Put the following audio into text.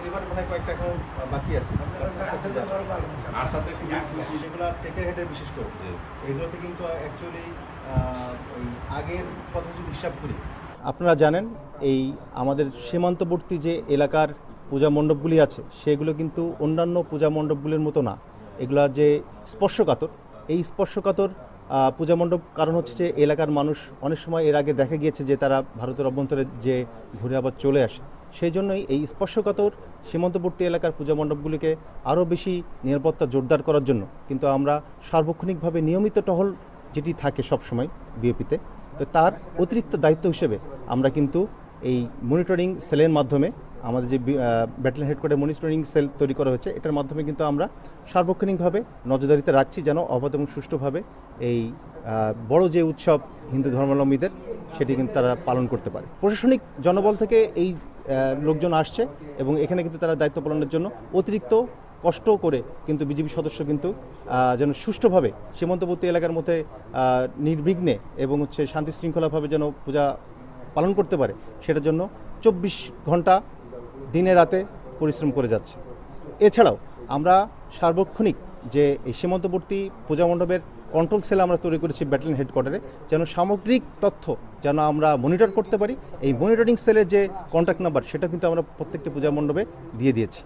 এবার মনে হয় কয়েকটা এখন বাকি আছে, সেগুলো টেকের হেডে বিশেষ করে এগুলোতে কিন্তু অ্যাকচুয়ালি ওই আগের কথা যদি হিসাব করি, আপনারা জানেন এই আমাদের সীমান্তবর্তী যে এলাকার পূজা মণ্ডপগুলি আছে সেগুলো কিন্তু অন্যান্য পূজা মণ্ডপগুলির মতো না। এগুলা যে স্পর্শকাতর, এই স্পর্শকাতর পূজা মণ্ডপ কারণ হচ্ছে যে এলাকার মানুষ অনেক সময় এর আগে দেখা গিয়েছে যে তারা ভারতের অভ্যন্তরে যে ঘুরে আবার চলে আসে, সেই জন্যই এই স্পর্শকাতর সীমান্তবর্তী এলাকার পূজা মণ্ডপগুলিকে আরও বেশি নিরাপত্তা জোরদার করার জন্য কিন্তু আমরা সার্বক্ষণিকভাবে নিয়মিত টহল যেটি থাকে সবসময় বিওপিতে, তো তার অতিরিক্ত দায়িত্ব হিসেবে আমরা কিন্তু এই মনিটরিং সেলের মাধ্যমে আমাদের যে ব্যাটালিয়ন হেডকোয়ার্টার মনিটরিং সেল তৈরি করা হয়েছে, এটার মাধ্যমে কিন্তু আমরা সার্বক্ষণিকভাবে নজরদারিতে রাখছি যেন অবাধ এবং সুষ্ঠুভাবে এই বড় যে উৎসব হিন্দু ধর্মাবলম্বীদের সেটি কিন্তু তারা পালন করতে পারে। প্রশাসনিক জনবল থেকে এই লোকজন আসছে এবং এখানে কিন্তু তারা দায়িত্ব পালনের জন্য অতিরিক্ত কষ্ট করে কিন্তু বিজেপি সদস্য কিন্তু যেন সুষ্ঠুভাবে সীমান্তবর্তী এলাকার মধ্যে নির্বিঘ্নে এবং শান্তি শৃঙ্খলাভাবে যেন পূজা পালন করতে পারে সেটার জন্য 24 ঘন্টা দিনে রাতে পরিশ্রম করে যাচ্ছে। এছাড়াও আমরা সার্বক্ষণিক যে এই সীমান্তবর্তী পূজা মণ্ডপের কন্ট্রোল সেল আমরা তৈরি করেছি ব্যাটালিয়ন হেডকোয়ার্টারে, যেন সামগ্রিক তথ্য যেন আমরা মনিটর করতে পারি। এই মনিটরিং সেলের যে কন্ট্যাক্ট নাম্বার সেটা কিন্তু আমরা প্রত্যেকটি পূজা মণ্ডপে দিয়ে দিয়েছি।